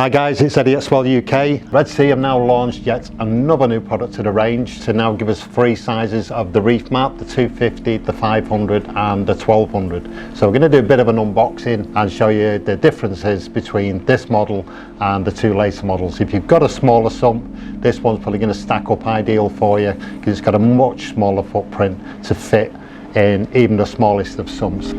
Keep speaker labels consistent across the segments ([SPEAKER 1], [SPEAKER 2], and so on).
[SPEAKER 1] Hi guys, it's Eddie at Swell UK. Red Sea have now launched yet another new product to the range to now give us three sizes of the ReefMat, the 250, the 500 and the 1200. So we're going to do a bit of an unboxing and show you the differences between this model and the two later models. If you've got a smaller sump, this one's probably going to stack up ideal for you because it's got a much smaller footprint to fit in even the smallest of sumps.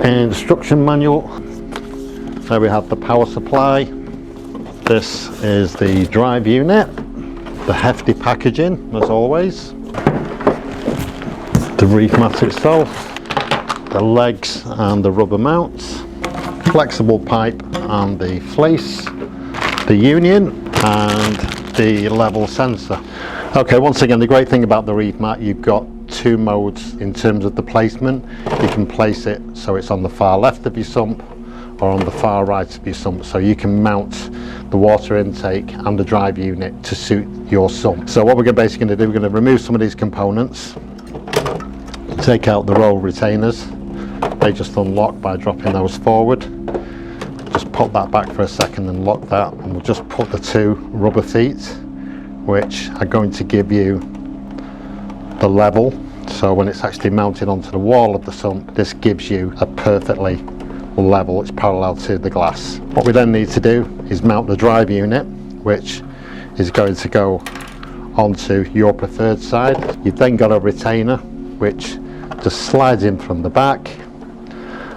[SPEAKER 1] Instruction manual. There we have the power supply. This is the drive unit, the hefty packaging as always, the ReefMat itself, the legs and the rubber mounts, flexible pipe and the fleece, the union and the level sensor. Okay, once again, the great thing about the ReefMat, you've got two modes in terms of the placement. You can place it so it's on the far left of your sump or on the far right of your sump, so you can mount the water intake and the drive unit to suit your sump. So what we're basically going to do, we're going to remove some of these components, take out the roll retainers. They just unlock by dropping those forward. Just put that back for a second and lock that, and we'll just put the two rubber feet which are going to give you the level. So when it's actually mounted onto the wall of the sump, this gives you a perfectly level, it's parallel to the glass. What we then need to do is mount the drive unit, which is going to go onto your preferred side. You've then got a retainer which just slides in from the back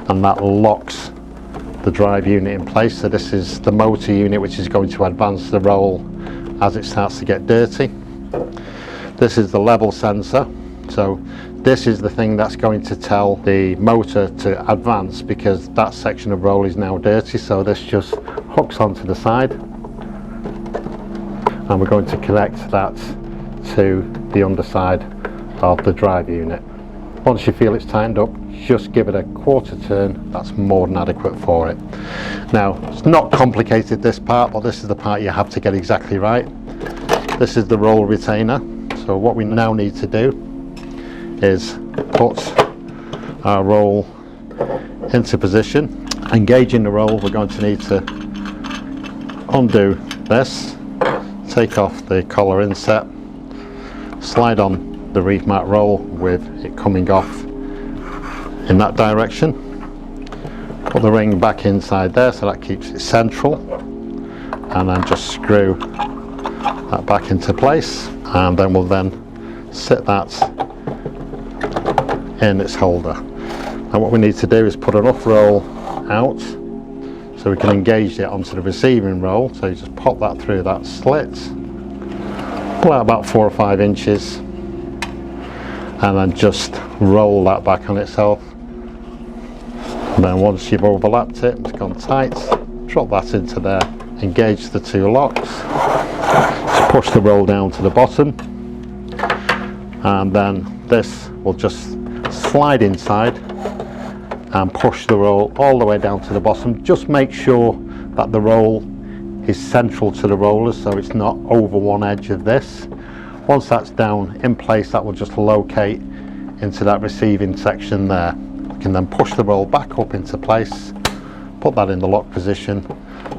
[SPEAKER 1] and that locks the drive unit in place. So this is the motor unit which is going to advance the roll as it starts to get dirty. This is the level sensor. So this is the thing that's going to tell the motor to advance because that section of roll is now dirty. So this just hooks onto the side and we're going to connect that to the underside of the drive unit. Once you feel it's tightened up, just give it a quarter turn. That's more than adequate for it. Now, it's not complicated, this part, but this is the part you have to get exactly right. This is the roll retainer. So what we now need to do is put our roll into position. Engaging the roll, we're going to need to undo this, take off the collar inset, slide on the ReefMat roll with it coming off in that direction. Put the ring back inside there so that keeps it central, and then just screw that back into place, and then we'll then sit that in its holder. And what we need to do is put enough roll out so we can engage it onto the receiving roll. So you just pop that through that slit, pull out about 4 or 5 inches, and then just roll that back on itself. And then once you've overlapped it, it's gone tight, drop that into there, engage the two locks, just push the roll down to the bottom, and then this will just slide inside and push the roll all the way down to the bottom. Just make sure that the roll is central to the rollers, so it's not over one edge of this. Once that's down in place, that will just locate into that receiving section there. We can then push the roll back up into place, put that in the lock position.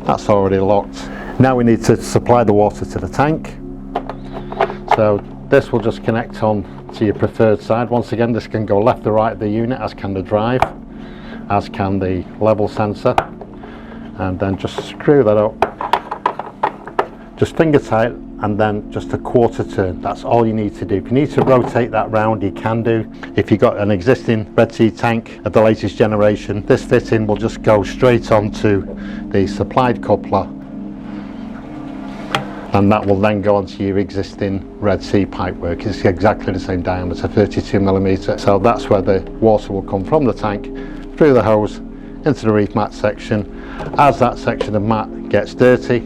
[SPEAKER 1] That's already locked. Now we need to supply the water to the tank. So this will just connect on to your preferred side. Once again, this can go left or right of the unit, as can the drive, as can the level sensor. And then just screw that up, just finger tight, and then just a quarter turn. That's all you need to do. If you need to rotate that round, you can do. If you've got an existing Red Sea tank of the latest generation, this fitting will just go straight onto the supplied coupler, and that will then go onto your existing Red Sea pipework. It's exactly the same diameter, 32mm. So that's where the water will come from the tank, through the hose, into the ReefMat section. As that section of mat gets dirty,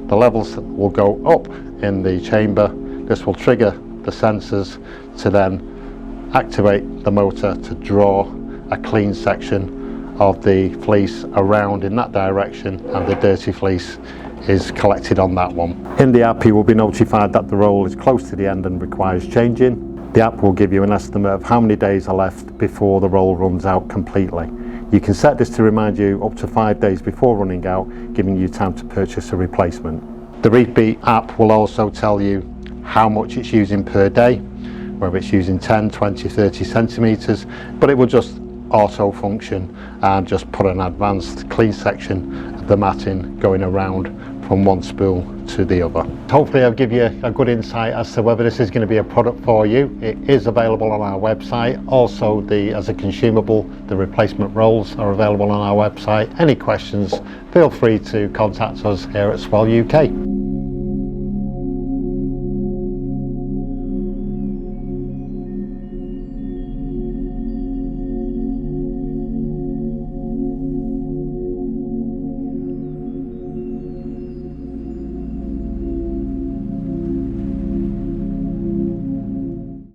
[SPEAKER 1] the levels will go up in the chamber. This will trigger the sensors to then activate the motor to draw a clean section of the fleece around in that direction, and the dirty fleece is collected on that one. In the app, you will be notified that the roll is close to the end and requires changing. The app will give you an estimate of how many days are left before the roll runs out completely. You can set this to remind you up to 5 days before running out, giving you time to purchase a replacement. The ReefMat app will also tell you how much it's using per day, whether it's using 10, 20, 30 centimetres, but it will just auto function and just put an advanced clean section of the matting going around from one spool to the other. Hopefully I'll give you a good insight as to whether this is going to be a product for you. It is available on our website. Also, as a consumable, the replacement rolls are available on our website. Any questions, feel free to contact us here at Swell UK.